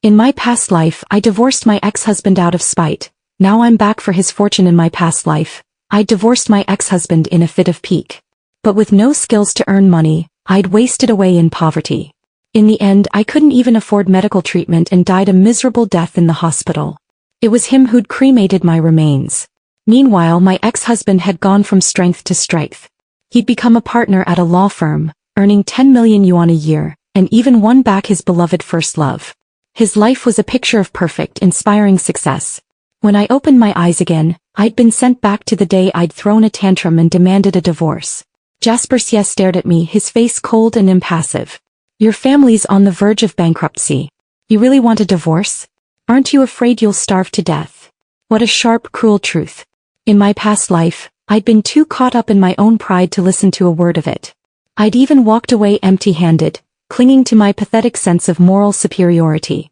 In my past life, I divorced my ex-husband out of spite. Now I'm back for his fortune. In my past life, I divorced my ex-husband in a fit of pique. But with no skills to earn money, I'd wasted away in poverty. In the end, I couldn't even afford medical treatment and died a miserable death in the hospital. It was him who'd cremated my remains. Meanwhile, my ex-husband had gone from strength to strength. He'd become a partner at a law firm, earning 10 million yuan a year, and even won back his beloved first love. His life was a picture of perfect, inspiring success. When I opened my eyes again, I'd been sent back to the day I'd thrown a tantrum and demanded a divorce. Jasper stared at me, his face cold and impassive. Your family's on the verge of bankruptcy. You really want a divorce? Aren't you afraid you'll starve to death? What a sharp, cruel truth. In my past life, I'd been too caught up in my own pride to listen to a word of it. I'd even walked away empty-handed, clinging to my pathetic sense of moral superiority.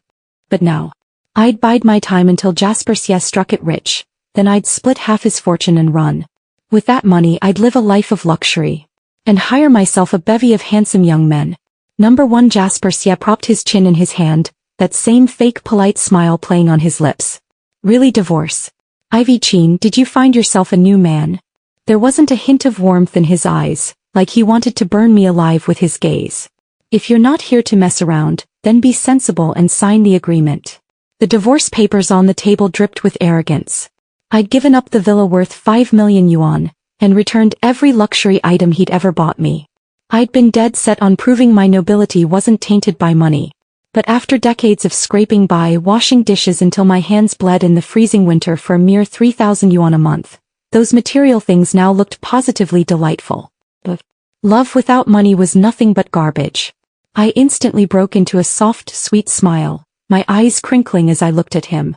But now, I'd bide my time until Jasper struck it rich, then I'd split half his fortune and run. With that money I'd live a life of luxury. And hire myself a bevy of handsome young men. Number 1 Jasper propped his chin in his hand, that same fake polite smile playing on his lips. Really divorce? Ivy Chin, did you find yourself a new man? There wasn't a hint of warmth in his eyes, like he wanted to burn me alive with his gaze. If you're not here to mess around, then be sensible and sign the agreement. The divorce papers on the table dripped with arrogance. I'd given up the villa worth 5 million yuan, and returned every luxury item he'd ever bought me. I'd been dead set on proving my nobility wasn't tainted by money. But after decades of scraping by, washing dishes until my hands bled in the freezing winter for a mere 3,000 yuan a month, those material things now looked positively delightful. But love without money was nothing but garbage. I instantly broke into a soft, sweet smile, my eyes crinkling as I looked at him.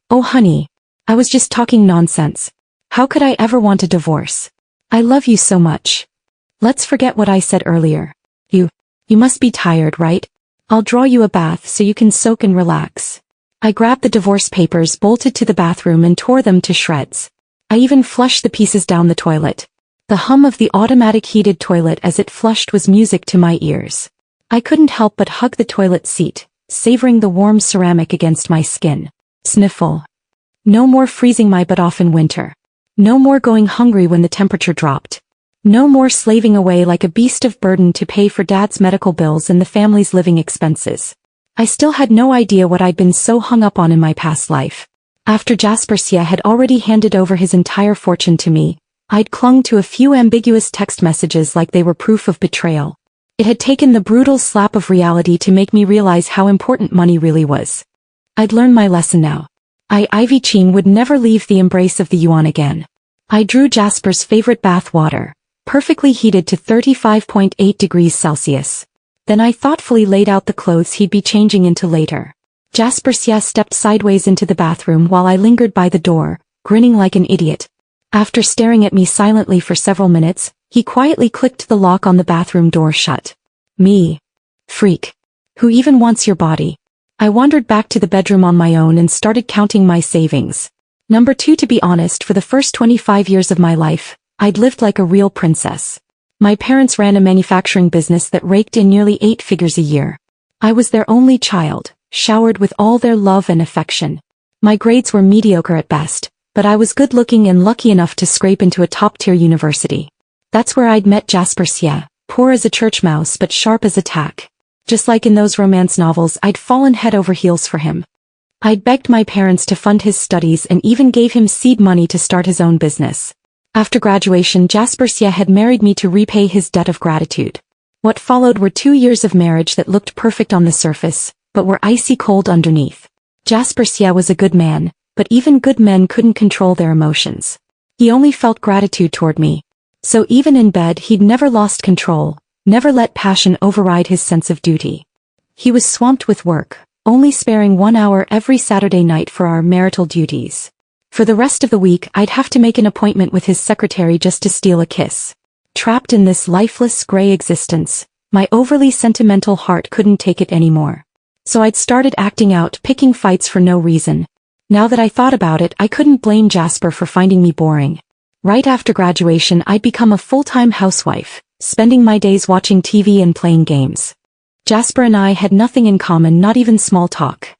Oh honey, I was just talking nonsense. How could I ever want a divorce? I love you so much. Let's forget what I said earlier. You must be tired, right? I'll draw you a bath so you can soak and relax. I grabbed the divorce papers, bolted to the bathroom and tore them to shreds. I even flushed the pieces down the toilet. The hum of the automatic heated toilet as it flushed was music to my ears. I couldn't help but hug the toilet seat, savoring the warm ceramic against my skin. Sniffle. No more freezing my butt off in winter. No more going hungry when the temperature dropped. No more slaving away like a beast of burden to pay for Dad's medical bills and the family's living expenses. I still had no idea what I'd been so hung up on in my past life. After Jasper had already handed over his entire fortune to me, I'd clung to a few ambiguous text messages like they were proof of betrayal. It had taken the brutal slap of reality to make me realize how important money really was. I'd learned my lesson now. Ivy Chin would never leave the embrace of the yuan again. I drew Jasper's favorite bath water, perfectly heated to 35.8 degrees Celsius. Then I thoughtfully laid out the clothes he'd be changing into later. Jasper stepped sideways into the bathroom while I lingered by the door, grinning like an idiot. After staring at me silently for several minutes, he quietly clicked the lock on the bathroom door shut. Me. Freak. Who even wants your body? I wandered back to the bedroom on my own and started counting my savings. Number 2, to be honest, for the first 25 years of my life, I'd lived like a real princess. My parents ran a manufacturing business that raked in nearly 8 figures a year. I was their only child, showered with all their love and affection. My grades were mediocre at best, but I was good-looking and lucky enough to scrape into a top-tier university. That's where I'd met Jasper, poor as a church mouse but sharp as a tack. Just like in those romance novels, I'd fallen head over heels for him. I'd begged my parents to fund his studies and even gave him seed money to start his own business. After graduation, Jasper had married me to repay his debt of gratitude. What followed were 2 years of marriage that looked perfect on the surface, but were icy cold underneath. Jasper was a good man, but even good men couldn't control their emotions. He only felt gratitude toward me. So even in bed he'd never lost control, never let passion override his sense of duty. He was swamped with work, only sparing 1 hour every Saturday night for our marital duties. For the rest of the week I'd have to make an appointment with his secretary just to steal a kiss. Trapped in this lifeless gray existence, my overly sentimental heart couldn't take it anymore. So I'd started acting out, picking fights for no reason. Now that I thought about it, I couldn't blame Jasper for finding me boring. Right after graduation I'd become a full-time housewife, spending my days watching TV and playing games. Jasper and I had nothing in common, not even small talk.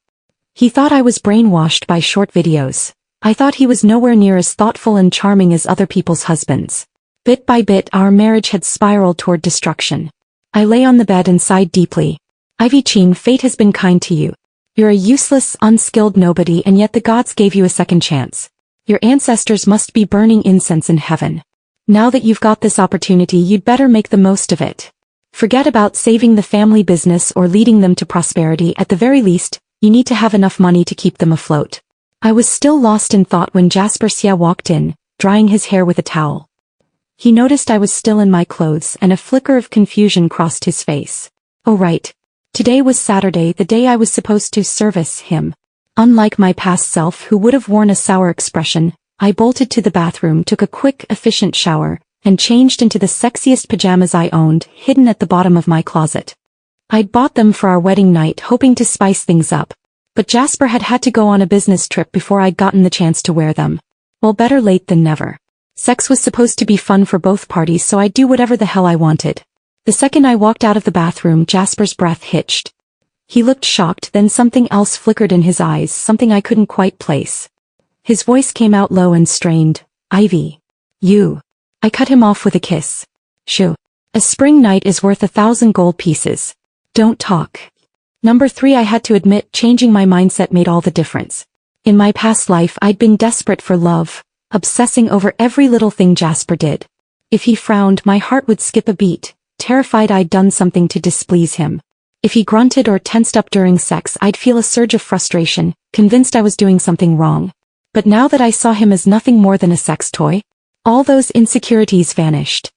He thought I was brainwashed by short videos. I thought he was nowhere near as thoughtful and charming as other people's husbands. Bit by bit, our marriage had spiraled toward destruction. I lay on the bed and sighed deeply. Ivy Ching, fate has been kind to you. You're a useless, unskilled nobody, and yet the gods gave you a second chance. Your ancestors must be burning incense in heaven. Now that you've got this opportunity, you'd better make the most of it. Forget about saving the family business or leading them to prosperity. At the very least, you need to have enough money to keep them afloat. I was still lost in thought when Jasper Xia walked in, drying his hair with a towel. He noticed I was still in my clothes, and a flicker of confusion crossed his face. Oh right. Today was Saturday, the day I was supposed to service him. Unlike my past self, who would have worn a sour expression, I bolted to the bathroom, took a quick, efficient shower, and changed into the sexiest pajamas I owned, hidden at the bottom of my closet. I'd bought them for our wedding night, hoping to spice things up. But Jasper had to go on a business trip before I'd gotten the chance to wear them. Well, better late than never. Sex was supposed to be fun for both parties, so I'd do whatever the hell I wanted. The second I walked out of the bathroom, Jasper's breath hitched. He looked shocked, then something else flickered in his eyes, something I couldn't quite place. His voice came out low and strained. Ivy. You. I cut him off with a kiss. Shoo. A spring night is worth 1,000 gold pieces. Don't talk. Number 3, I had to admit, changing my mindset made all the difference. In my past life, I'd been desperate for love, obsessing over every little thing Jasper did. If he frowned, my heart would skip a beat, terrified I'd done something to displease him. If he grunted or tensed up during sex, I'd feel a surge of frustration, convinced I was doing something wrong. But now that I saw him as nothing more than a sex toy, all those insecurities vanished.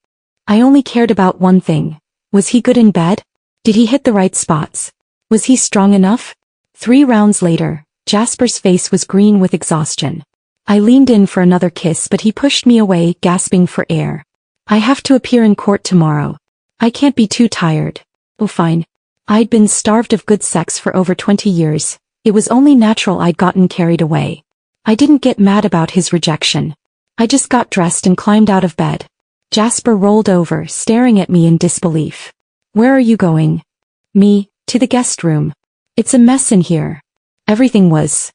I only cared about one thing. Was he good in bed? Did he hit the right spots? Was he strong enough? 3 rounds later, Jasper's face was green with exhaustion. I leaned in for another kiss, but he pushed me away, gasping for air. I have to appear in court tomorrow. I can't be too tired. Oh fine. I'd been starved of good sex for over 20 years. It was only natural I'd gotten carried away. I didn't get mad about his rejection. I just got dressed and climbed out of bed. Jasper rolled over, staring at me in disbelief. Where are you going? Me, to the guest room. It's a mess in here. Everything was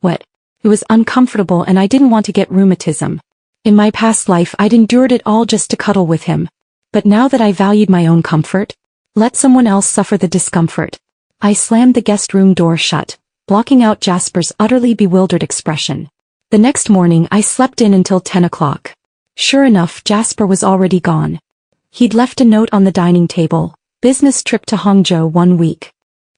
wet. It was uncomfortable and I didn't want to get rheumatism. In my past life I'd endured it all just to cuddle with him. But now that I valued my own comfort, let someone else suffer the discomfort. I slammed the guest room door shut, blocking out Jasper's utterly bewildered expression. The next morning I slept in until 10 o'clock. Sure enough, Jasper was already gone. He'd left a note on the dining table, business trip to Hangzhou 1 week.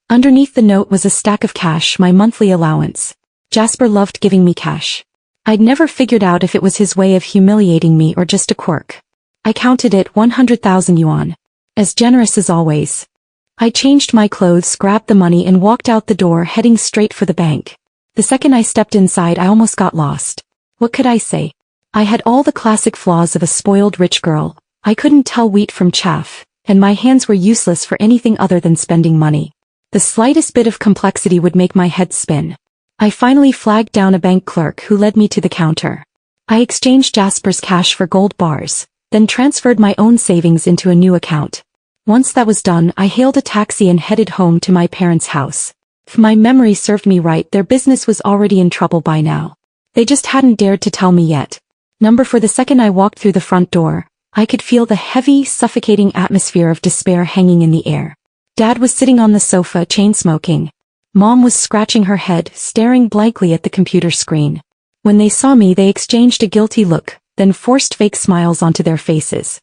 Underneath the note was a stack of cash, my monthly allowance. Jasper loved giving me cash. I'd never figured out if it was his way of humiliating me or just a quirk. I counted it, 100,000 yuan. As generous as always. I changed my clothes, grabbed the money and walked out the door, heading straight for the bank. The second I stepped inside I almost got lost. What could I say? I had all the classic flaws of a spoiled rich girl. I couldn't tell wheat from chaff, and my hands were useless for anything other than spending money. The slightest bit of complexity would make my head spin. I finally flagged down a bank clerk who led me to the counter. I exchanged Jasper's cash for gold bars, then transferred my own savings into a new account. Once that was done, I hailed a taxi and headed home to my parents' house. If my memory served me right, their business was already in trouble by now. They just hadn't dared to tell me yet. Number 4, the second I walked through the front door, I could feel the heavy, suffocating atmosphere of despair hanging in the air. Dad was sitting on the sofa, chain-smoking. Mom was scratching her head, staring blankly at the computer screen. When they saw me, they exchanged a guilty look, then forced fake smiles onto their faces.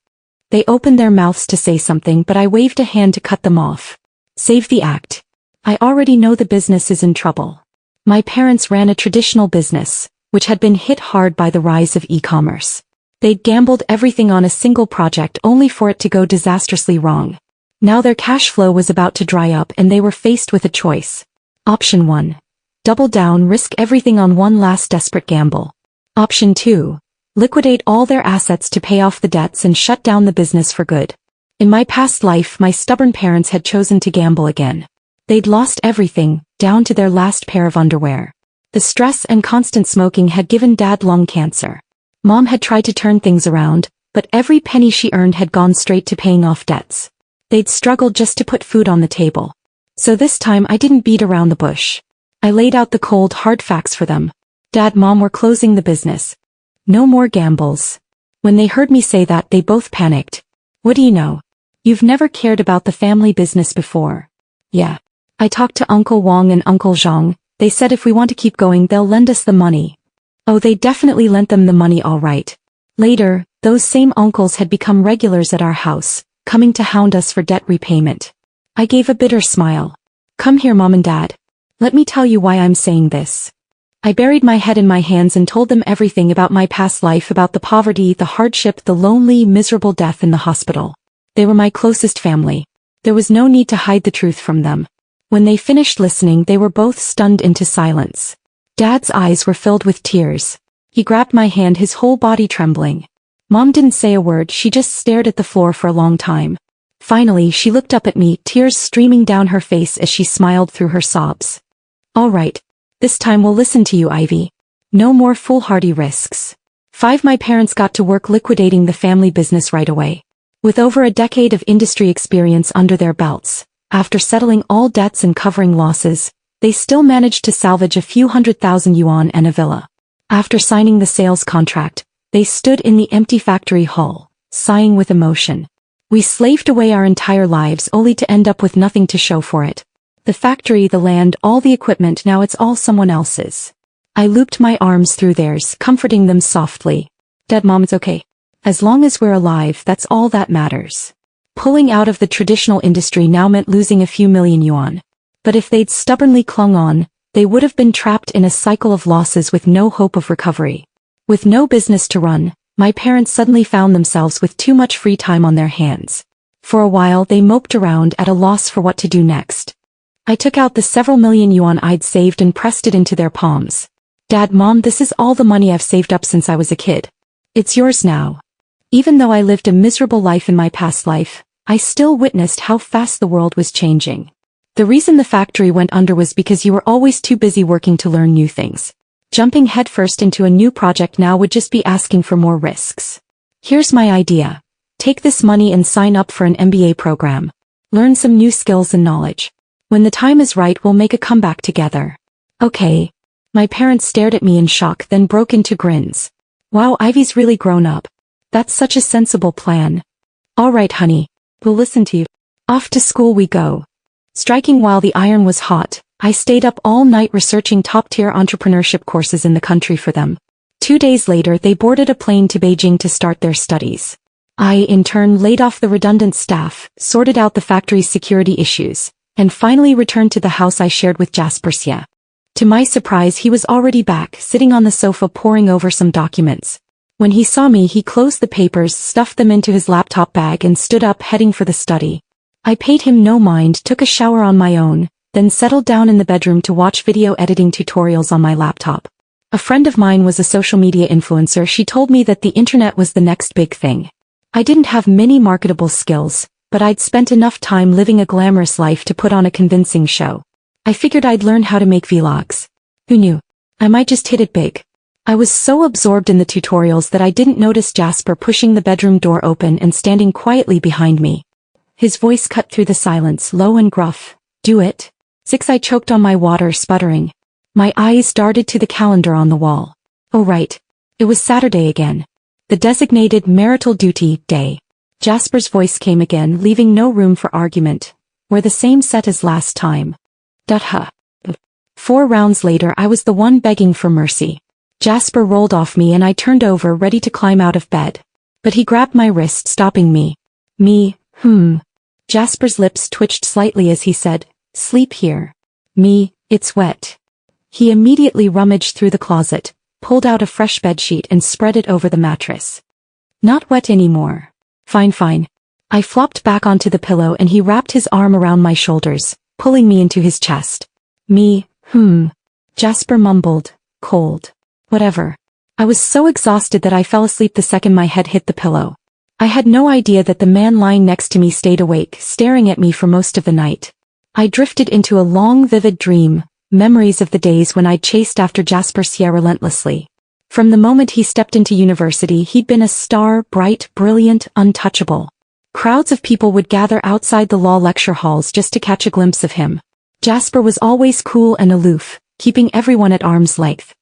They opened their mouths to say something, but I waved a hand to cut them off. Save the act. I already know the business is in trouble. My parents ran a traditional business, which had been hit hard by the rise of e-commerce. They'd gambled everything on a single project only for it to go disastrously wrong. Now their cash flow was about to dry up and they were faced with a choice. Option 1. Double down, risk everything on one last desperate gamble. Option 2. Liquidate all their assets to pay off the debts and shut down the business for good. In my past life, my stubborn parents had chosen to gamble again. They'd lost everything, down to their last pair of underwear. The stress and constant smoking had given Dad lung cancer. Mom had tried to turn things around, but every penny she earned had gone straight to paying off debts. They'd struggled just to put food on the table. So this time I didn't beat around the bush. I laid out the cold, hard facts for them. Dad, Mom were closing the business. No more gambles. When they heard me say that, they both panicked. What do you know? You've never cared about the family business before. Yeah. I talked to Uncle Wang and Uncle Zhang. They said if we want to keep going, they'll lend us the money. Oh, they definitely lent them the money, all right. Later, those same uncles had become regulars at our house, coming to hound us for debt repayment. I gave a bitter smile. Come here, Mom and Dad. Let me tell you why I'm saying this. I buried my head in my hands and told them everything about my past life, about the poverty, the hardship, the lonely, miserable death in the hospital. They were my closest family. There was no need to hide the truth from them. When they finished listening, they were both stunned into silence. Dad's eyes were filled with tears. He grabbed my hand, his whole body trembling. Mom didn't say a word, she just stared at the floor for a long time. Finally, she looked up at me, tears streaming down her face as she smiled through her sobs. All right. This time we'll listen to you, Ivy. No more foolhardy risks. 5. My parents got to work liquidating the family business right away. With over a decade of industry experience under their belts, after settling all debts and covering losses, they still managed to salvage a few $100,000 and a villa. After signing the sales contract, they stood in the empty factory hall, sighing with emotion. We slaved away our entire lives only to end up with nothing to show for it. The factory, the land, all the equipment, now it's all someone else's. I looped my arms through theirs, comforting them softly. Dad, Mom, it's okay. As long as we're alive, that's all that matters. Pulling out of the traditional industry now meant losing a few $1,000,000. But if they'd stubbornly clung on, they would have been trapped in a cycle of losses with no hope of recovery. With no business to run, my parents suddenly found themselves with too much free time on their hands. For a while they moped around at a loss for what to do next. I took out the several $1,000,000 I'd saved and pressed it into their palms. Dad, Mom, this is all the money I've saved up since I was a kid. It's yours now. Even though I lived a miserable life in my past life, I still witnessed how fast the world was changing. The reason the factory went under was because you were always too busy working to learn new things. Jumping headfirst into a new project now would just be asking for more risks. Here's my idea. Take this money and sign up for an MBA program. Learn some new skills and knowledge. When the time is right, we'll make a comeback together. Okay. My parents stared at me in shock, then broke into grins. Wow, Ivy's really grown up. That's such a sensible plan. All right, honey. We'll listen to you. Off to school we go. Striking while the iron was hot, I stayed up all night researching top-tier entrepreneurship courses in the country for them. 2 days later, they boarded a plane to Beijing to start their studies. I, in turn, laid off the redundant staff, sorted out the factory's security issues, and finally returned to the house I shared with Jasper. To my surprise, he was already back, sitting on the sofa poring over some documents. When he saw me, he closed the papers, stuffed them into his laptop bag, and stood up, heading for the study. I paid him no mind, took a shower on my own, then settled down in the bedroom to watch video editing tutorials on my laptop. A friend of mine was a social media influencer. She told me that the internet was the next big thing. I didn't have many marketable skills, but I'd spent enough time living a glamorous life to put on a convincing show. I figured I'd learn how to make vlogs. Who knew? I might just hit it big. I was so absorbed in the tutorials that I didn't notice Jasper pushing the bedroom door open and standing quietly behind me. His voice cut through the silence, low and gruff. Do it. 6. I choked on my water, sputtering. My eyes darted to the calendar on the wall. Oh right. It was Saturday again. The designated marital duty day. Jasper's voice came again, leaving no room for argument. We're the same set as last time. Duh. 4 rounds later, I was the one begging for mercy. Jasper rolled off me and I turned over, ready to climb out of bed. But he grabbed my wrist, stopping me. Jasper's lips twitched slightly as he said, sleep here. It's wet. He immediately rummaged through the closet, pulled out a fresh bedsheet and spread it over the mattress. Not wet anymore. Fine. I flopped back onto the pillow and he wrapped his arm around my shoulders, pulling me into his chest. Jasper mumbled, cold. Whatever. I was so exhausted that I fell asleep the second my head hit the pillow. I had no idea that the man lying next to me stayed awake, staring at me for most of the night. I drifted into a long, vivid dream, memories of the days when I'd chased after Jasper relentlessly. From the moment he stepped into university, he'd been a star, bright, brilliant, untouchable. Crowds of people would gather outside the law lecture halls just to catch a glimpse of him. Jasper was always cool and aloof, keeping everyone at arm's length.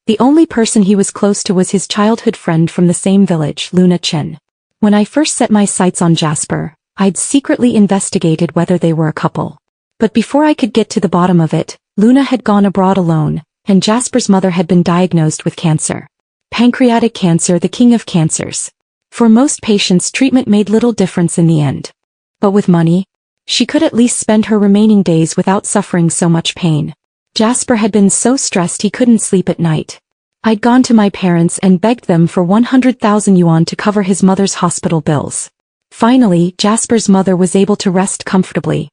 The only person he was close to was his childhood friend from the same village, Luna Chen. When I first set my sights on Jasper, I'd secretly investigated whether they were a couple. But before I could get to the bottom of it, Luna had gone abroad alone, and Jasper's mother had been diagnosed with cancer. Pancreatic cancer, the king of cancers. For most patients, treatment made little difference in the end. But with money, she could at least spend her remaining days without suffering so much pain. Jasper had been so stressed he couldn't sleep at night. I'd gone to my parents and begged them for 100,000 yuan to cover his mother's hospital bills. Finally, Jasper's mother was able to rest comfortably.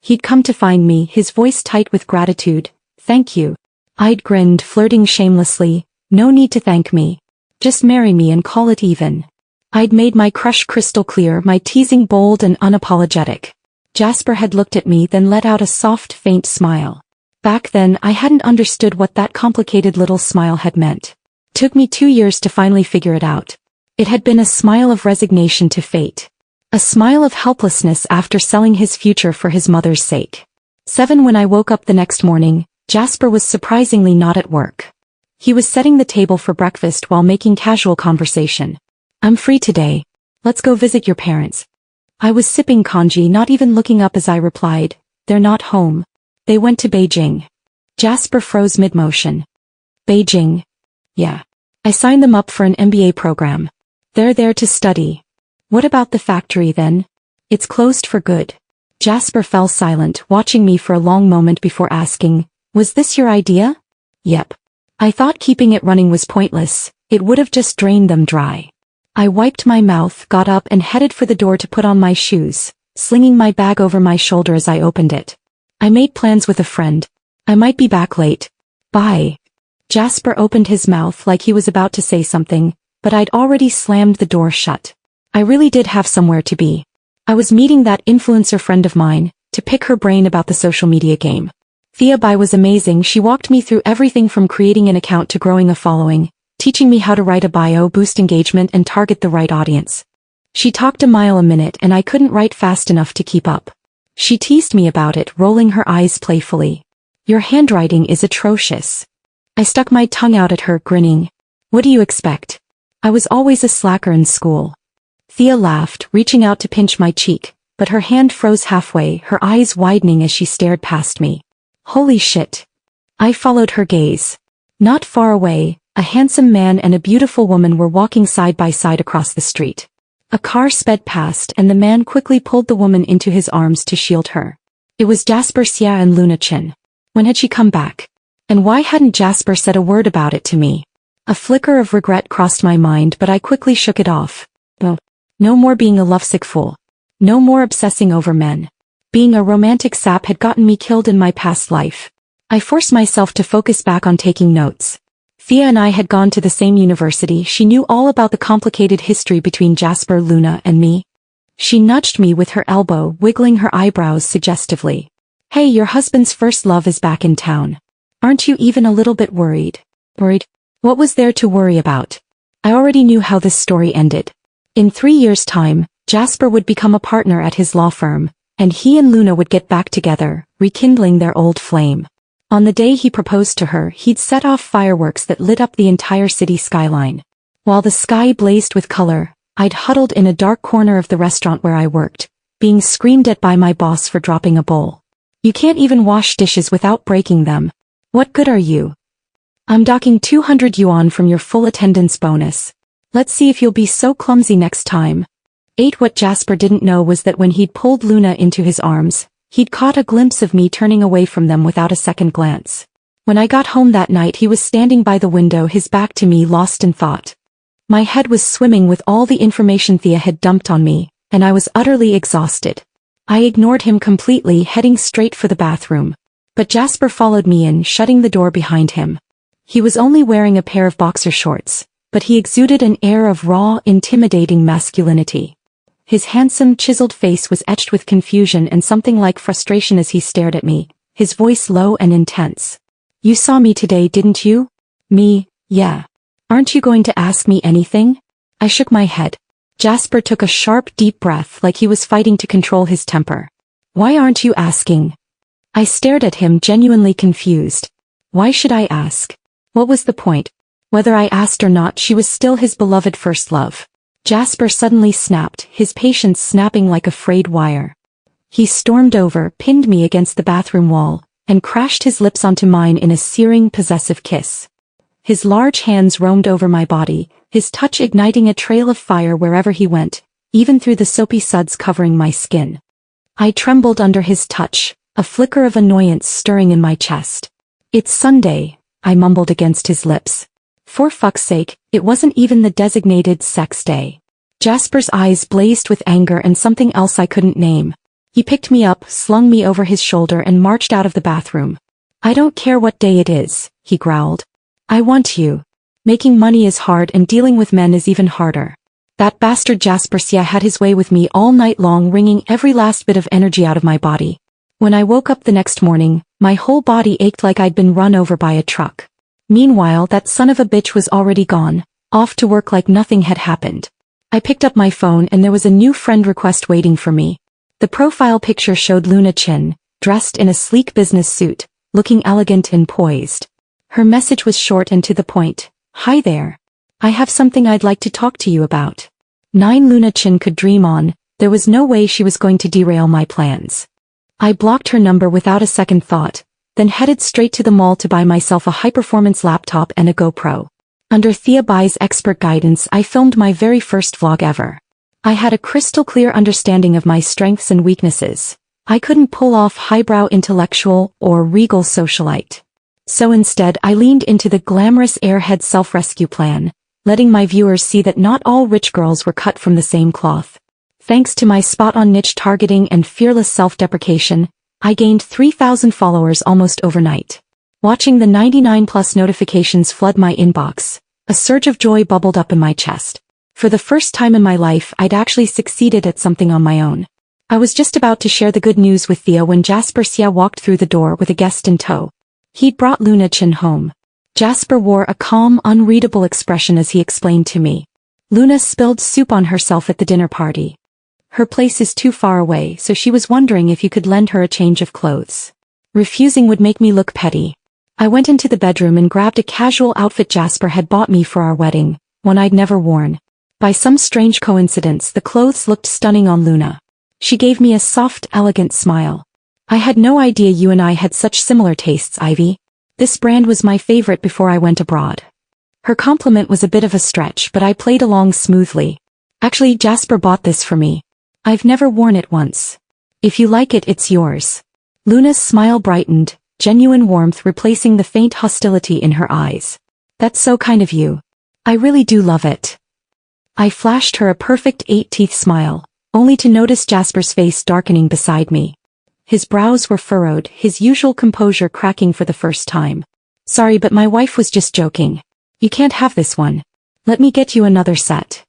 He'd come to find me, his voice tight with gratitude. "Thank you." I'd grinned, flirting shamelessly. "No need to thank me. Just marry me and call it even." I'd made my crush crystal clear, my teasing bold and unapologetic. Jasper had looked at me, then let out a soft, faint smile. Back then, I hadn't understood what that complicated little smile had meant. Took me 2 years to finally figure it out. It had been a smile of resignation to fate. A smile of helplessness after selling his future for his mother's sake. 7 When I woke up the next morning, Jasper was surprisingly not at work. He was setting the table for breakfast while making casual conversation. "I'm free today. Let's go visit your parents." I was sipping congee, not even looking up as I replied, "They're not home. They went to Beijing." Jasper froze mid-motion. "Beijing? Yeah. I signed them up for an MBA program. They're there to study." "What about the factory then?" "It's closed for good." Jasper fell silent, watching me for a long moment before asking, "Was this your idea?" "Yep. I thought keeping it running was pointless. It would have just drained them dry." I wiped my mouth, got up and headed for the door to put on my shoes, slinging my bag over my shoulder as I opened it. "I made plans with a friend. I might be back late. Bye." Jasper opened his mouth like he was about to say something, but I'd already slammed the door shut. I really did have somewhere to be. I was meeting that influencer friend of mine, to pick her brain about the social media game. Thea Bai was amazing. She walked me through everything from creating an account to growing a following, teaching me how to write a bio, boost engagement and target the right audience. She talked a mile a minute and I couldn't write fast enough to keep up. She teased me about it, rolling her eyes playfully. "Your handwriting is atrocious." I stuck my tongue out at her, grinning. "What do you expect? I was always a slacker in school." Thea laughed, reaching out to pinch my cheek, but her hand froze halfway, her eyes widening as she stared past me. "Holy shit." I followed her gaze. Not far away, a handsome man and a beautiful woman were walking side by side across the street. A car sped past and the man quickly pulled the woman into his arms to shield her. It was Jasper Xia and Luna Chen. When had she come back? And why hadn't Jasper said a word about it to me? A flicker of regret crossed my mind, but I quickly shook it off. No more being a lovesick fool. No more obsessing over men. Being a romantic sap had gotten me killed in my past life. I forced myself to focus back on taking notes. Thea and I had gone to the same university. She knew all about the complicated history between Jasper, Luna, and me. She nudged me with her elbow, wiggling her eyebrows suggestively. "Hey, your husband's first love is back in town. Aren't you even a little bit worried?" "Worried? What was there to worry about?" I already knew how this story ended. In 3 years' time, Jasper would become a partner at his law firm, and he and Luna would get back together, rekindling their old flame. On the day he proposed to her, he'd set off fireworks that lit up the entire city skyline. While the sky blazed with color, I'd huddled in a dark corner of the restaurant where I worked, being screamed at by my boss for dropping a bowl. "You can't even wash dishes without breaking them. What good are you?" "I'm docking 200 yuan from your full attendance bonus. Let's see if you'll be so clumsy next time." What Jasper didn't know was that when he'd pulled Luna into his arms, he'd caught a glimpse of me turning away from them without a second glance. When I got home that night, he was standing by the window, his back to me, lost in thought. My head was swimming with all the information Thea had dumped on me, and I was utterly exhausted. I ignored him completely, heading straight for the bathroom. But Jasper followed me in, shutting the door behind him. He was only wearing a pair of boxer shorts, but he exuded an air of raw, intimidating masculinity. His handsome, chiseled face was etched with confusion and something like frustration as he stared at me, his voice low and intense. "You saw me today, didn't you?" "Me, yeah. Aren't you going to ask me anything?" I shook my head. Jasper took a sharp, deep breath like he was fighting to control his temper. "Why aren't you asking?" I stared at him, genuinely confused. Why should I ask? What was the point? Whether I asked or not, she was still his beloved first love. Jasper suddenly snapped, his patience snapping like a frayed wire. He stormed over, pinned me against the bathroom wall, and crashed his lips onto mine in a searing, possessive kiss. His large hands roamed over my body, his touch igniting a trail of fire wherever he went, even through the soapy suds covering my skin. I trembled under his touch, a flicker of annoyance stirring in my chest. "It's Sunday," I mumbled against his lips. For fuck's sake, it wasn't even the designated sex day. Jasper's eyes blazed with anger and something else I couldn't name. He picked me up, slung me over his shoulder and marched out of the bathroom. "I don't care what day it is," he growled. "I want you. Making money is hard and dealing with men is even harder." That bastard Jasper had his way with me all night long, wringing every last bit of energy out of my body. When I woke up the next morning, my whole body ached like I'd been run over by a truck. Meanwhile, that son of a bitch was already gone, off to work like nothing had happened. I picked up my phone and there was a new friend request waiting for me. The profile picture showed Luna Chin, dressed in a sleek business suit, looking elegant and poised. Her message was short and to the point. "Hi there. I have something I'd like to talk to you about." Luna Chin could dream on, there was no way she was going to derail my plans. I blocked her number without a second thought, then headed straight to the mall to buy myself a high-performance laptop and a GoPro. Under Thea Bai's expert guidance, I filmed my very first vlog ever. I had a crystal-clear understanding of my strengths and weaknesses. I couldn't pull off highbrow intellectual or regal socialite. So instead I leaned into the glamorous airhead self-rescue plan, letting my viewers see that not all rich girls were cut from the same cloth. Thanks to my spot-on niche targeting and fearless self-deprecation, I gained 3,000 followers almost overnight. Watching the 99+ notifications flood my inbox, a surge of joy bubbled up in my chest. For the first time in my life, I'd actually succeeded at something on my own. I was just about to share the good news with Thea when Jasper walked through the door with a guest in tow. He'd brought Luna Chin home. Jasper wore a calm, unreadable expression as he explained to me. "Luna spilled soup on herself at the dinner party. Her place is too far away, so she was wondering if you could lend her a change of clothes. Refusing would make me look petty." I went into the bedroom and grabbed a casual outfit Jasper had bought me for our wedding, one I'd never worn. By some strange coincidence, the clothes looked stunning on Luna. She gave me a soft, elegant smile. "I had no idea you and I had such similar tastes, Ivy. This brand was my favorite before I went abroad." Her compliment was a bit of a stretch, but I played along smoothly. "Actually, Jasper bought this for me. I've never worn it once. If you like it, it's yours." Luna's smile brightened, genuine warmth replacing the faint hostility in her eyes. "That's so kind of you. I really do love it." I flashed her a perfect 8-teeth smile, only to notice Jasper's face darkening beside me. His brows were furrowed, his usual composure cracking for the first time. "Sorry, but my wife was just joking. You can't have this one. Let me get you another set."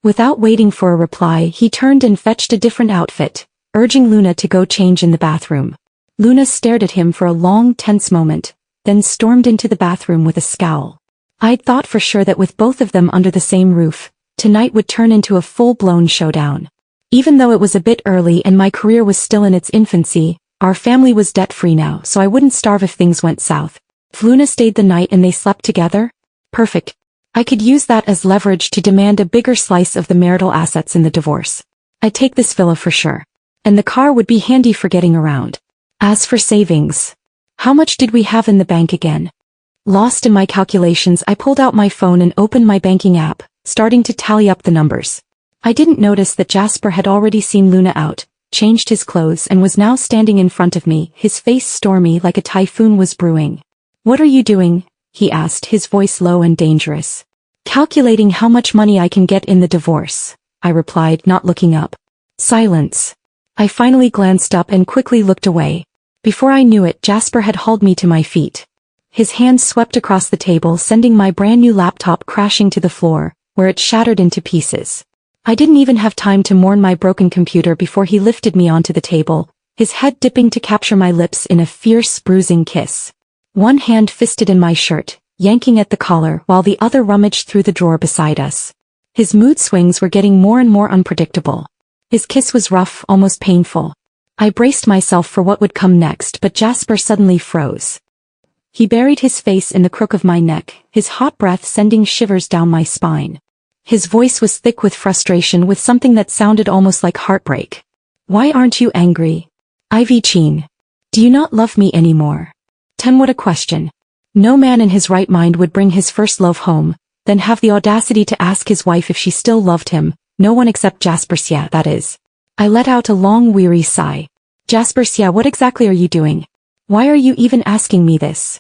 Without waiting for a reply, he turned and fetched a different outfit, urging Luna to go change in the bathroom. Luna stared at him for a long, tense moment, then stormed into the bathroom with a scowl. I'd thought for sure that with both of them under the same roof, tonight would turn into a full-blown showdown. Even though it was a bit early and my career was still in its infancy, our family was debt-free now, so I wouldn't starve if things went south. If Luna stayed the night and they slept together? Perfect. I could use that as leverage to demand a bigger slice of the marital assets in the divorce. I'd take this villa for sure. And the car would be handy for getting around. As for savings, how much did we have in the bank again? Lost in my calculations, I pulled out my phone and opened my banking app, starting to tally up the numbers. I didn't notice that Jasper had already seen Luna out, changed his clothes and was now standing in front of me, his face stormy like a typhoon was brewing. "What are you doing?" he asked, his voice low and dangerous. "Calculating how much money I can get in the divorce," I replied, not looking up. Silence. I finally glanced up and quickly looked away. Before I knew it, Jasper had hauled me to my feet. His hand swept across the table, sending my brand new laptop crashing to the floor, where it shattered into pieces. I didn't even have time to mourn my broken computer before he lifted me onto the table, his head dipping to capture my lips in a fierce, bruising kiss. One hand fisted in my shirt, yanking at the collar while the other rummaged through the drawer beside us. His mood swings were getting more and more unpredictable. His kiss was rough, almost painful. I braced myself for what would come next, but Jasper suddenly froze. He buried his face in the crook of my neck, his hot breath sending shivers down my spine. His voice was thick with frustration, with something that sounded almost like heartbreak. Why aren't you angry? Ivy Chin. Do you not love me anymore? What a question. No man in his right mind would bring his first love home, then have the audacity to ask his wife if she still loved him. No one except Jasper. Yeah, that is. I let out a long weary sigh. Jasper, yeah, what exactly are you doing? Why are you even asking me this?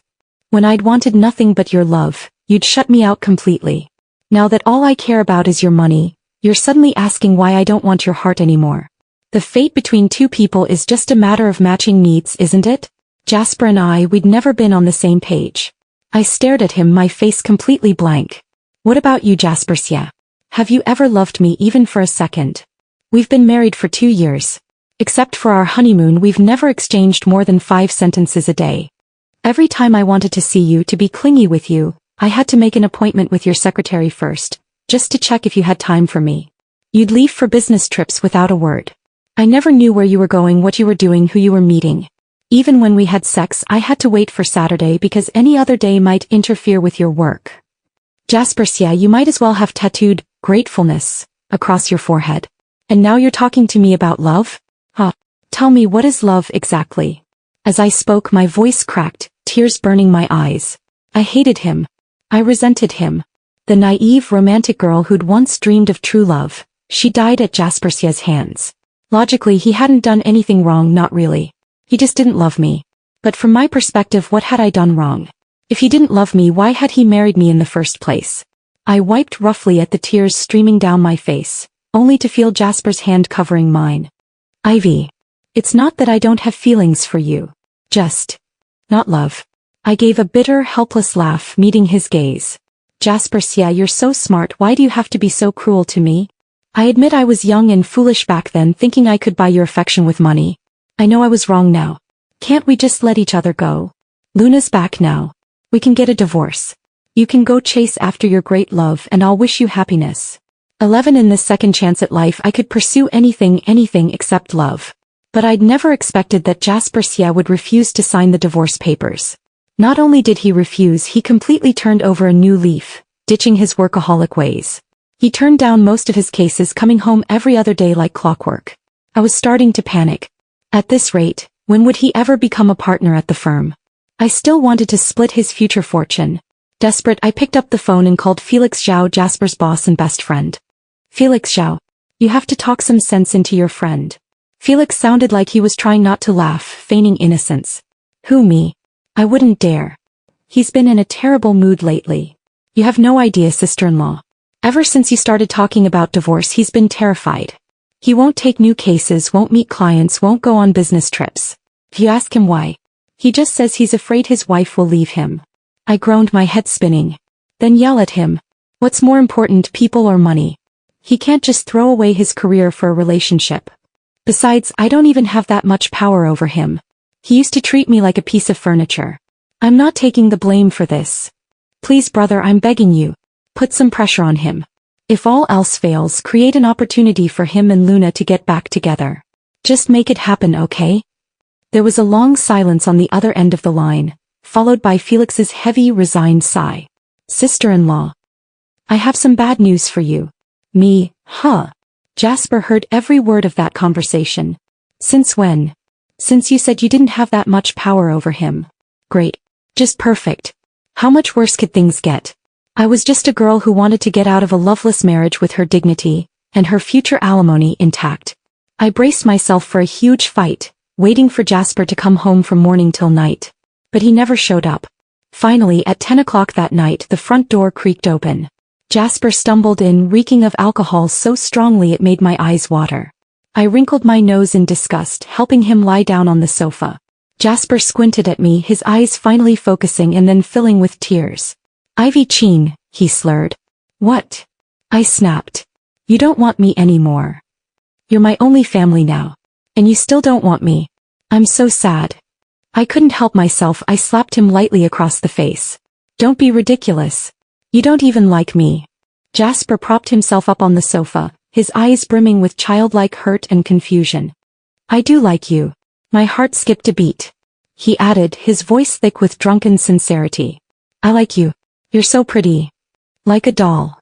When I'd wanted nothing but your love, you'd shut me out completely. Now that all I care about is your money, you're suddenly asking why I don't want your heart anymore. The fate between two people is just a matter of matching needs, isn't it? Jasper and we'd never been on the same page. I stared at him, my face completely blank. What about you, Jasper? Yeah. Have you ever loved me even for a second? We've been married for 2 years. Except for our honeymoon, we've never exchanged more than 5 sentences a day. Every time I wanted to see you, to be clingy with you, I had to make an appointment with your secretary first, just to check if you had time for me. You'd leave for business trips without a word. I never knew where you were going, what you were doing, who you were meeting. Even when we had sex, I had to wait for Saturday because any other day might interfere with your work. Jasper, yeah, you might as well have tattooed gratefulness across your forehead. And now you're talking to me about love? Huh. Tell me, what is love exactly? As I spoke, my voice cracked, tears burning my eyes. I hated him. I resented him. The naive, romantic girl who'd once dreamed of true love, she died at Jasper's hands. Logically, he hadn't done anything wrong, not really. He just didn't love me. But from my perspective, what had I done wrong? If he didn't love me, why had he married me in the first place? I wiped roughly at the tears streaming down my face, only to feel Jasper's hand covering mine. Ivy. It's not that I don't have feelings for you. Just not love. I gave a bitter, helpless laugh, meeting his gaze. Jasper, yeah, you're so smart, why do you have to be so cruel to me? I admit I was young and foolish back then, thinking I could buy your affection with money. I know I was wrong now. Can't we just let each other go? Luna's back now. We can get a divorce. You can go chase after your great love and I'll wish you happiness. 11 in this second chance at life, I could pursue anything except love. But I'd never expected that Jasper would refuse to sign the divorce papers. Not only did he refuse, he completely turned over a new leaf, ditching his workaholic ways. He turned down most of his cases, coming home every other day like clockwork. I was starting to panic. At this rate, when would he ever become a partner at the firm? I still wanted to split his future fortune. Desperate, I picked up the phone and called Felix Zhao, Jasper's boss and best friend. Felix Zhao. You have to talk some sense into your friend. Felix sounded like he was trying not to laugh, feigning innocence. Who, me? I wouldn't dare. He's been in a terrible mood lately. You have no idea, sister-in-law. Ever since you started talking about divorce, he's been terrified. He won't take new cases, won't meet clients, won't go on business trips. If you ask him why, he just says he's afraid his wife will leave him. I groaned, my head spinning. Then yell at him. What's more important, people or money? He can't just throw away his career for a relationship. Besides, I don't even have that much power over him. He used to treat me like a piece of furniture. I'm not taking the blame for this. Please, brother, I'm begging you. Put some pressure on him. If all else fails, create an opportunity for him and Luna to get back together. Just make it happen, okay? There was a long silence on the other end of the line, followed by Felix's heavy, resigned sigh. Sister-in-law. I have some bad news for you. Me, huh? Jasper heard every word of that conversation. Since when? Since you said you didn't have that much power over him. Great. Just perfect. How much worse could things get? I was just a girl who wanted to get out of a loveless marriage with her dignity, and her future alimony intact. I braced myself for a huge fight, waiting for Jasper to come home from morning till night. But he never showed up. Finally, at 10 o'clock that night, the front door creaked open. Jasper stumbled in, reeking of alcohol so strongly it made my eyes water. I wrinkled my nose in disgust, helping him lie down on the sofa. Jasper squinted at me, his eyes finally focusing and then filling with tears. Ivy Chin, he slurred. What? I snapped. You don't want me anymore. You're my only family now. And you still don't want me. I'm so sad. I couldn't help myself, I slapped him lightly across the face. Don't be ridiculous. You don't even like me. Jasper propped himself up on the sofa, his eyes brimming with childlike hurt and confusion. I do like you. My heart skipped a beat. he added, his voice thick with drunken sincerity. I like you. You're so pretty. Like a doll.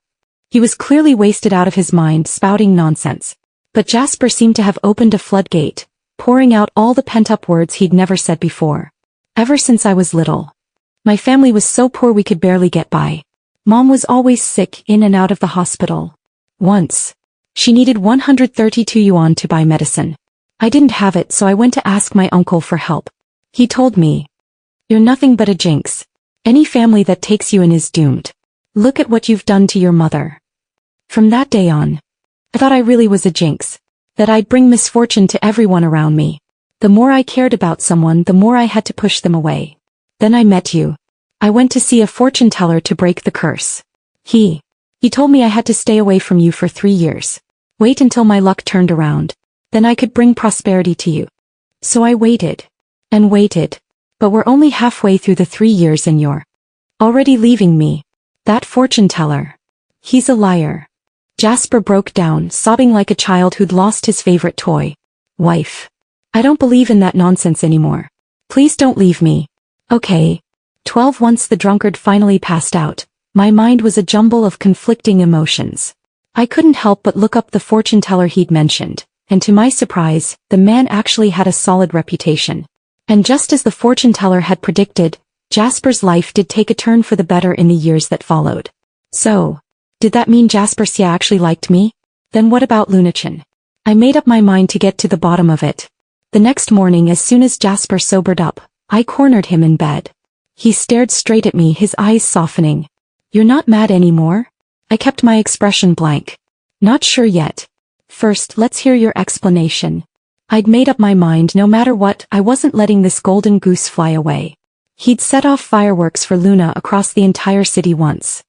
He was clearly wasted out of his mind, spouting nonsense. But Jasper seemed to have opened a floodgate, pouring out all the pent-up words he'd never said before. Ever since I was little. My family was so poor we could barely get by. Mom was always sick, in and out of the hospital. Once. She needed 132 yuan to buy medicine. I didn't have it, so I went to ask my uncle for help. He told me, "You're nothing but a jinx. Any family that takes you in is doomed. Look at what you've done to your mother." From that day on, I thought I really was a jinx. That I'd bring misfortune to everyone around me. The more I cared about someone, the more I had to push them away. Then I met you. I went to see a fortune teller to break the curse. He told me I had to stay away from you for 3 years. Wait until my luck turned around. Then I could bring prosperity to you. So I waited. And waited. But we're only halfway through the 3 years and you're already leaving me. That fortune teller. He's a liar. Jasper broke down, sobbing like a child who'd lost his favorite toy. Wife. I don't believe in that nonsense anymore. Please don't leave me. Okay. 12. Once the drunkard finally passed out, my mind was a jumble of conflicting emotions. I couldn't help but look up the fortune teller he'd mentioned, and to my surprise, the man actually had a solid reputation. And just as the fortune teller had predicted, Jasper's life did take a turn for the better in the years that followed. So, did that mean Jasper Xia actually liked me? Then what about Lunachin? I made up my mind to get to the bottom of it. The next morning, as soon as Jasper sobered up, I cornered him in bed. He stared straight at me, his eyes softening. You're not mad anymore? I kept my expression blank. Not sure yet. First, let's hear your explanation. I'd made up my mind, no matter what, I wasn't letting this golden goose fly away. He'd set off fireworks for Luna across the entire city once.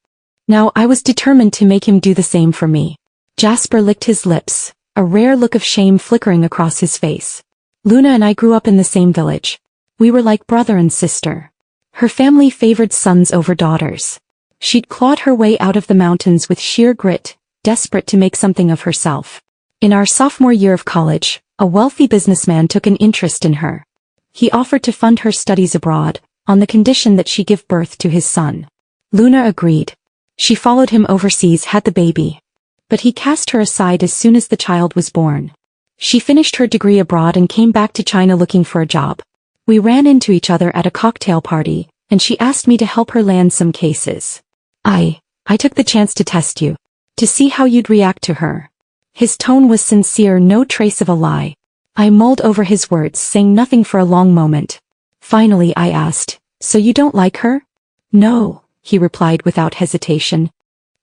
Now I was determined to make him do the same for me. Jasper licked his lips, a rare look of shame flickering across his face. Luna and I grew up in the same village. We were like brother and sister. Her family favored sons over daughters. She'd clawed her way out of the mountains with sheer grit, desperate to make something of herself. In our sophomore year of college, a wealthy businessman took an interest in her. He offered to fund her studies abroad, on the condition that she give birth to his son. Luna agreed. She followed him overseas, had the baby. But he cast her aside as soon as the child was born. She finished her degree abroad and came back to China looking for a job. We ran into each other at a cocktail party, and she asked me to help her land some cases. I took the chance to test you. To see how you'd react to her. His tone was sincere, no trace of a lie. I mulled over his words, saying nothing for a long moment. Finally I asked, so you don't like her? No, he replied without hesitation.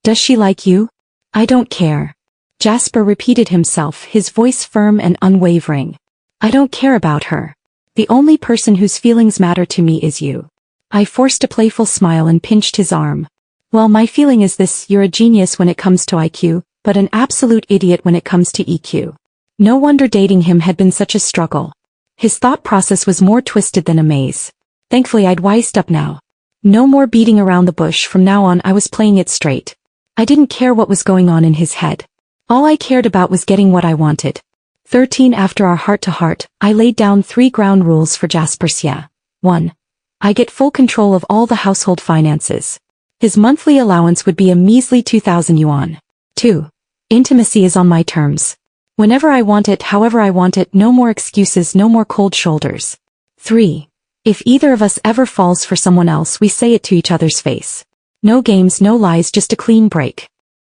Does she like you? I don't care. Jasper repeated himself, his voice firm and unwavering. I don't care about her. The only person whose feelings matter to me is you. I forced a playful smile and pinched his arm. Well, my feeling is this: you're a genius when it comes to IQ, but an absolute idiot when it comes to EQ. No wonder dating him had been such a struggle. His thought process was more twisted than a maze. Thankfully I'd wised up now. No more beating around the bush. From now on I was playing it straight. I didn't care what was going on in his head. All I cared about was getting what I wanted. 13. After our heart-to-heart, I laid down 3 ground rules for Jasper Xia. 1. I get full control of all the household finances. His monthly allowance would be a measly 2,000 yuan. 2. Intimacy is on my terms. Whenever I want it, however I want it, no more excuses, no more cold shoulders. 3. If either of us ever falls for someone else, we say it to each other's face. No games, no lies, just a clean break.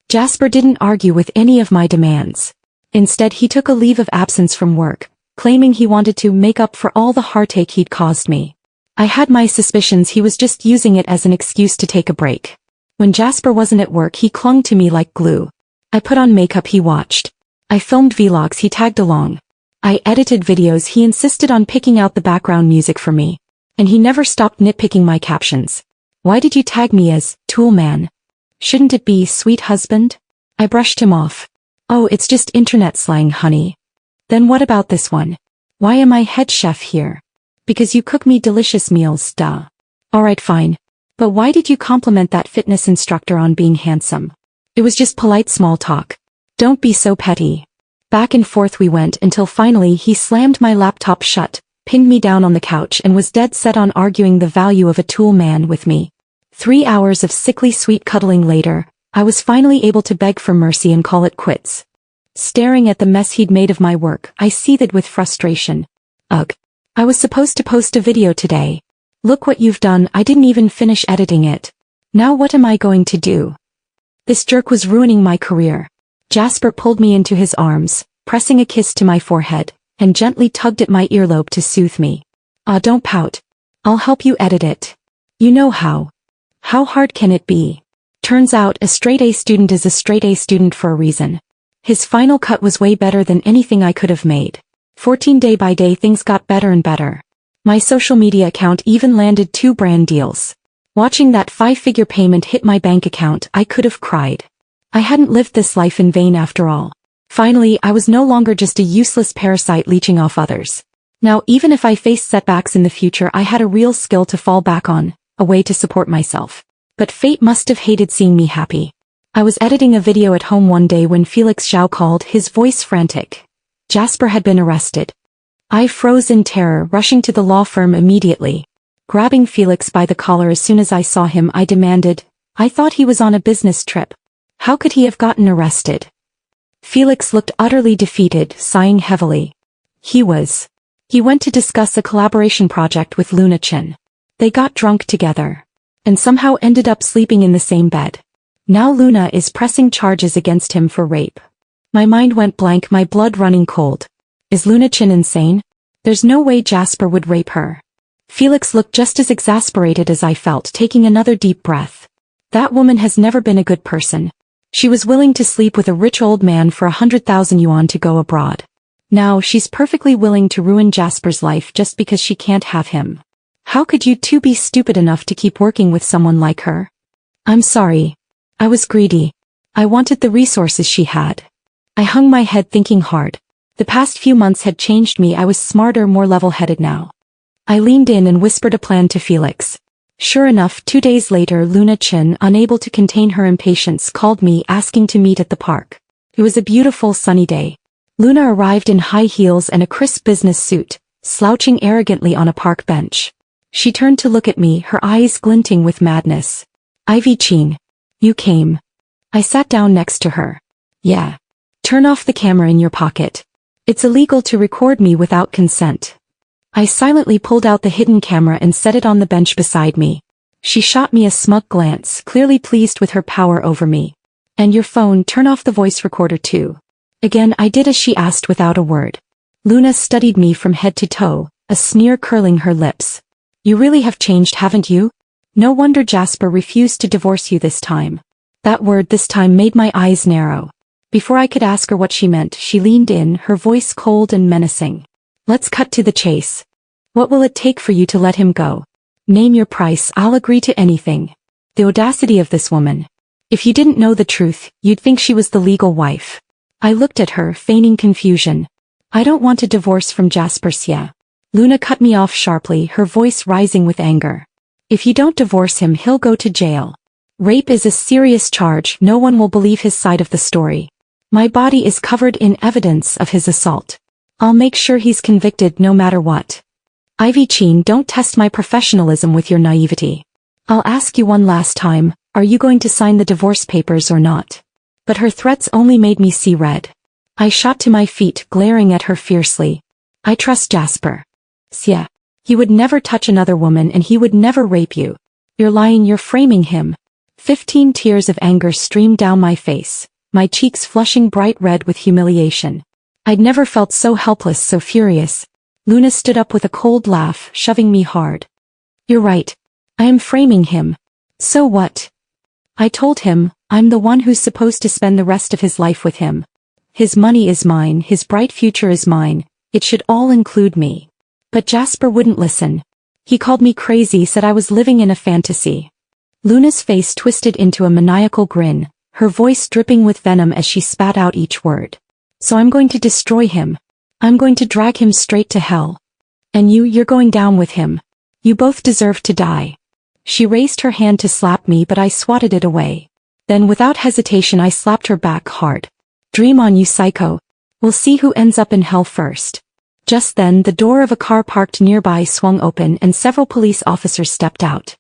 Jasper didn't argue with any of my demands. Instead, he took a leave of absence from work, claiming he wanted to make up for all the heartache he'd caused me. I had my suspicions he was just using it as an excuse to take a break. When Jasper wasn't at work, he clung to me like glue. I put on makeup, he watched. I filmed vlogs, he tagged along. I edited videos, he insisted on picking out the background music for me. And he never stopped nitpicking my captions. Why did you tag me as Tool Man? Shouldn't it be Sweet Husband? I brushed him off. Oh, it's just internet slang, honey. Then what about this one? Why am I head chef here? Because you cook me delicious meals, duh. Alright, fine. But why did you compliment that fitness instructor on being handsome? It was just polite small talk. Don't be so petty. Back and forth we went until finally he slammed my laptop shut, pinned me down on the couch and was dead set on arguing the value of a tool man with me. 3 hours of sickly sweet cuddling later, I was finally able to beg for mercy and call it quits. Staring at the mess he'd made of my work, I seethed with frustration. Ugh. I was supposed to post a video today. Look what you've done, I didn't even finish editing it. Now what am I going to do? This jerk was ruining my career. Jasper pulled me into his arms, pressing a kiss to my forehead, and gently tugged at my earlobe to soothe me. Don't pout. I'll help you edit it. You know how. How hard can it be? Turns out a straight-A student is a straight-A student for a reason. His final cut was way better than anything I could have made. 14 day by day things got better and better. My social media account even landed 2 brand deals. Watching that 5-figure payment hit my bank account, I could have cried. I hadn't lived this life in vain after all. Finally, I was no longer just a useless parasite leeching off others. Now, even if I faced setbacks in the future, I had a real skill to fall back on, a way to support myself. But fate must have hated seeing me happy. I was editing a video at home one day when Felix Zhao called, his voice frantic. Jasper had been arrested. I froze in terror, rushing to the law firm immediately. Grabbing Felix by the collar as soon as I saw him, I demanded, I thought he was on a business trip. How could he have gotten arrested? Felix looked utterly defeated, sighing heavily. He went to discuss a collaboration project with Luna Chen. They got drunk together. And somehow ended up sleeping in the same bed. Now Luna is pressing charges against him for rape. My mind went blank, my blood running cold. Is Luna Chen insane? There's no way Jasper would rape her. Felix looked just as exasperated as I felt, taking another deep breath. That woman has never been a good person. She was willing to sleep with a rich old man for 100,000 yuan to go abroad. Now she's perfectly willing to ruin Jasper's life just because she can't have him. How could you two be stupid enough to keep working with someone like her? I'm sorry. I was greedy. I wanted the resources she had. I hung my head thinking hard. The past few months had changed me. I was smarter, more level-headed now. I leaned in and whispered a plan to Felix. Sure enough, 2 days later, Luna Chen, unable to contain her impatience, called me asking to meet at the park. It was a beautiful sunny day. Luna arrived in high heels and a crisp business suit, slouching arrogantly on a park bench. She turned to look at me, her eyes glinting with madness. Ivy Qing. You came. I sat down next to her. Yeah. Turn off the camera in your pocket. It's illegal to record me without consent. I silently pulled out the hidden camera and set it on the bench beside me. She shot me a smug glance, clearly pleased with her power over me. And your phone, turn off the voice recorder too. Again I did as she asked without a word. Luna studied me from head to toe, a sneer curling her lips. You really have changed, haven't you? No wonder Jasper refused to divorce you this time. That word this time made my eyes narrow. Before I could ask her what she meant, she leaned in, her voice cold and menacing. Let's cut to the chase. What will it take for you to let him go? Name your price, I'll agree to anything. The audacity of this woman. If you didn't know the truth, you'd think she was the legal wife. I looked at her, feigning confusion. I don't want a divorce from Jasper Xia. Luna cut me off sharply, her voice rising with anger. If you don't divorce him, he'll go to jail. Rape is a serious charge, no one will believe his side of the story. My body is covered in evidence of his assault. I'll make sure he's convicted no matter what. Ivy Qing, don't test my professionalism with your naivety. I'll ask you one last time, are you going to sign the divorce papers or not? But her threats only made me see red. I shot to my feet, glaring at her fiercely. I trust Jasper. Xia. He would never touch another woman and he would never rape you. You're lying, you're framing him. 15 tears of anger streamed down my face, my cheeks flushing bright red with humiliation. I'd never felt so helpless, so furious. Luna stood up with a cold laugh, shoving me hard. You're right. I am framing him. So what? I told him, I'm the one who's supposed to spend the rest of his life with him. His money is mine, his bright future is mine, it should all include me. But Jasper wouldn't listen. He called me crazy, said I was living in a fantasy. Luna's face twisted into a maniacal grin, her voice dripping with venom as she spat out each word. So I'm going to destroy him. I'm going to drag him straight to hell. And you're going down with him. You both deserve to die. She raised her hand to slap me, but I swatted it away. Then without hesitation I slapped her back hard. Dream on, you psycho. We'll see who ends up in hell first. Just then the door of a car parked nearby swung open and several police officers stepped out.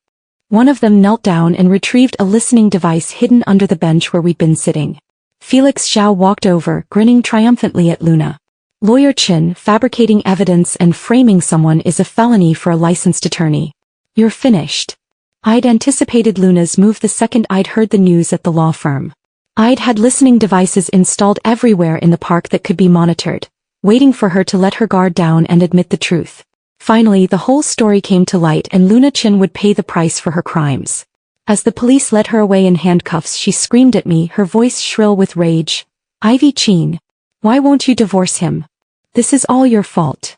One of them knelt down and retrieved a listening device hidden under the bench where we'd been sitting. Felix Zhao walked over, grinning triumphantly at Luna. Lawyer Chen, fabricating evidence and framing someone is a felony for a licensed attorney. You're finished. I'd anticipated Luna's move the second I'd heard the news at the law firm. I'd had listening devices installed everywhere in the park that could be monitored, waiting for her to let her guard down and admit the truth. Finally, the whole story came to light and Luna Chen would pay the price for her crimes. As the police led her away in handcuffs, she screamed at me, her voice shrill with rage. Ivy Chen, why won't you divorce him? This is all your fault.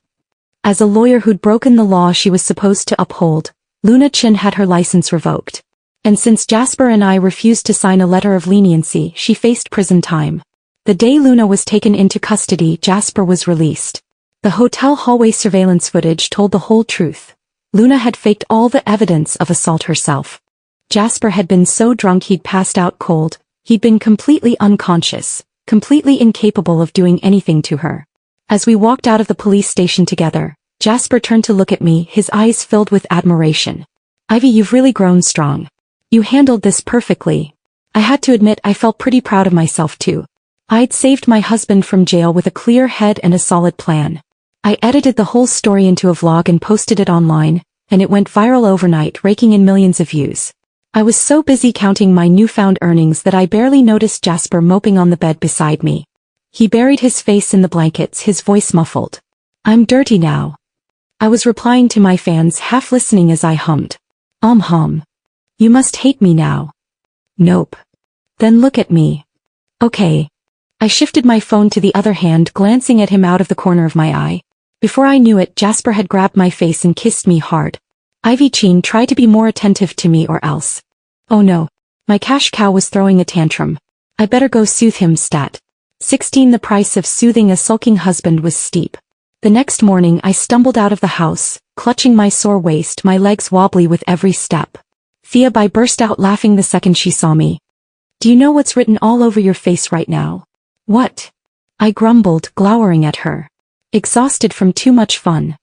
As a lawyer who'd broken the law she was supposed to uphold, Luna Chen had her license revoked. And since Jasper and I refused to sign a letter of leniency, she faced prison time. The day Luna was taken into custody, Jasper was released. The hotel hallway surveillance footage told the whole truth. Luna had faked all the evidence of assault herself. Jasper had been so drunk he'd passed out cold, he'd been completely unconscious, completely incapable of doing anything to her. As we walked out of the police station together, Jasper turned to look at me, his eyes filled with admiration. Ivy, you've really grown strong. You handled this perfectly. I had to admit I felt pretty proud of myself too. I'd saved my husband from jail with a clear head and a solid plan. I edited the whole story into a vlog and posted it online, and it went viral overnight, raking in millions of views. I was so busy counting my newfound earnings that I barely noticed Jasper moping on the bed beside me. He buried his face in the blankets, his voice muffled. I'm dirty now. I was replying to my fans, half listening as I hummed. Hum. You must hate me now. Nope. Then look at me. Okay. I shifted my phone to the other hand, glancing at him out of the corner of my eye. Before I knew it, Jasper had grabbed my face and kissed me hard. Ivy Chen, try to be more attentive to me or else. Oh no. My cash cow was throwing a tantrum. I better go soothe him stat. 16 The price of soothing a sulking husband was steep. The next morning I stumbled out of the house, clutching my sore waist, my legs wobbly with every step. Thea Bai burst out laughing the second she saw me. Do you know what's written all over your face right now? What? I grumbled, glowering at her. Exhausted from too much fun.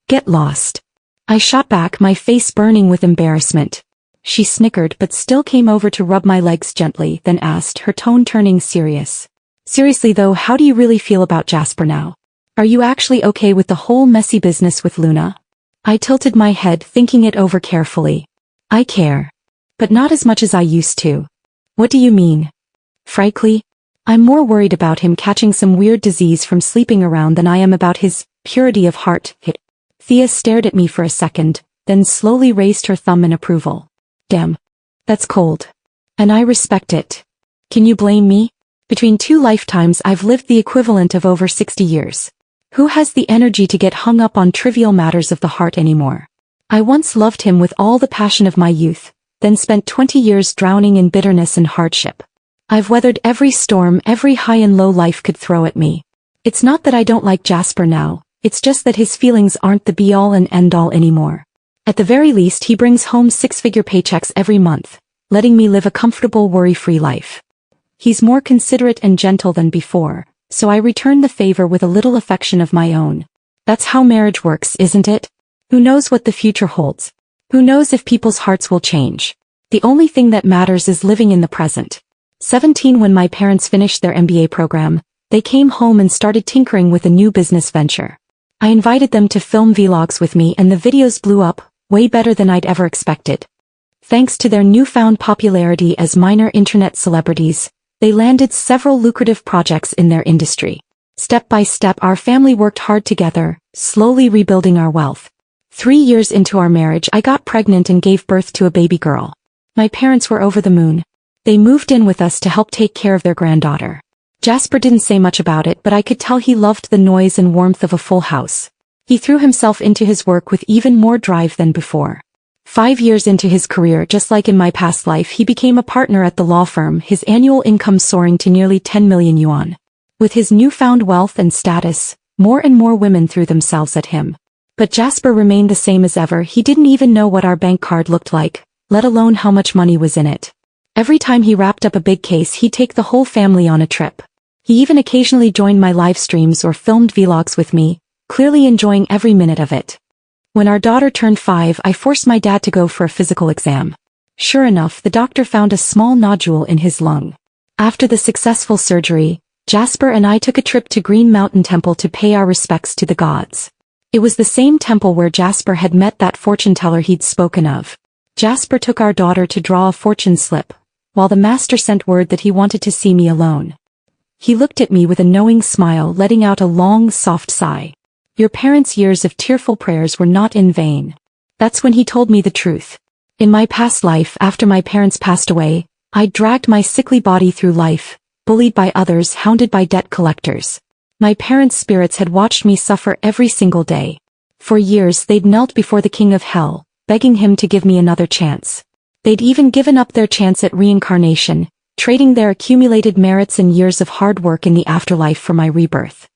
Get lost. I shot back, my face burning with embarrassment. She snickered but still came over to rub my legs gently, then asked, her tone turning serious. Seriously though, how do you really feel about Jasper now? Are you actually okay with the whole messy business with Luna? I tilted my head, thinking it over carefully. I care. But not as much as I used to. What do you mean? Frankly, I'm more worried about him catching some weird disease from sleeping around than I am about his purity of heart. Thea stared at me for a second, then slowly raised her thumb in approval. Damn. That's cold. And I respect it. Can you blame me? Between 2 lifetimes I've lived the equivalent of over 60 years. Who has the energy to get hung up on trivial matters of the heart anymore? I once loved him with all the passion of my youth, then spent 20 years drowning in bitterness and hardship. I've weathered every storm, every high and low life could throw at me. It's not that I don't like Jasper now, it's just that his feelings aren't the be-all and end-all anymore. At the very least he brings home 6-figure paychecks every month, letting me live a comfortable, worry-free life. He's more considerate and gentle than before, so I return the favor with a little affection of my own. That's how marriage works, isn't it? Who knows what the future holds? Who knows if people's hearts will change? The only thing that matters is living in the present. 17 When my parents finished their MBA program, they came home and started tinkering with a new business venture. I invited them to film vlogs with me and the videos blew up, way better than I'd ever expected. Thanks to their newfound popularity as minor internet celebrities, they landed several lucrative projects in their industry. Step by step our family worked hard together, slowly rebuilding our wealth. 3 years into our marriage I got pregnant and gave birth to a baby girl. My parents were over the moon. They moved in with us to help take care of their granddaughter. Jasper didn't say much about it, but I could tell he loved the noise and warmth of a full house. He threw himself into his work with even more drive than before. 5 years into his career, just like in my past life, he became a partner at the law firm, his annual income soaring to nearly 10 million yuan. With his newfound wealth and status, more and more women threw themselves at him. But Jasper remained the same as ever. He didn't even know what our bank card looked like, let alone how much money was in it. Every time he wrapped up a big case, he'd take the whole family on a trip. He even occasionally joined my live streams or filmed vlogs with me, clearly enjoying every minute of it. When our daughter turned 5, I forced my dad to go for a physical exam. Sure enough, the doctor found a small nodule in his lung. After the successful surgery, Jasper and I took a trip to Green Mountain Temple to pay our respects to the gods. It was the same temple where Jasper had met that fortune teller he'd spoken of. Jasper took our daughter to draw a fortune slip, while the master sent word that he wanted to see me alone. He looked at me with a knowing smile, letting out a long, soft sigh. Your parents' years of tearful prayers were not in vain. That's when he told me the truth. In my past life, after my parents passed away, I dragged my sickly body through life, bullied by others, hounded by debt collectors. My parents' spirits had watched me suffer every single day. For years they'd knelt before the king of hell, begging him to give me another chance. They'd even given up their chance at reincarnation, trading their accumulated merits and years of hard work in the afterlife for my rebirth.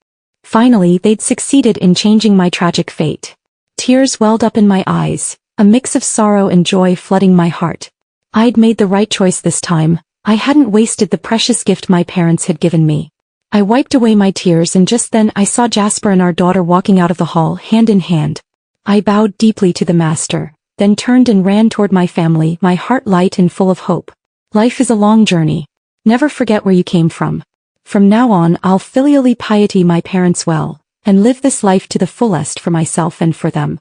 Finally, they'd succeeded in changing my tragic fate. Tears welled up in my eyes, a mix of sorrow and joy flooding my heart. I'd made the right choice this time. I hadn't wasted the precious gift my parents had given me. I wiped away my tears, and just then I saw Jasper and our daughter walking out of the hall hand in hand. I bowed deeply to the master, then turned and ran toward my family, my heart light and full of hope. Life is a long journey. Never forget where you came from. From now on, I'll filially piety my parents well, and live this life to the fullest for myself and for them.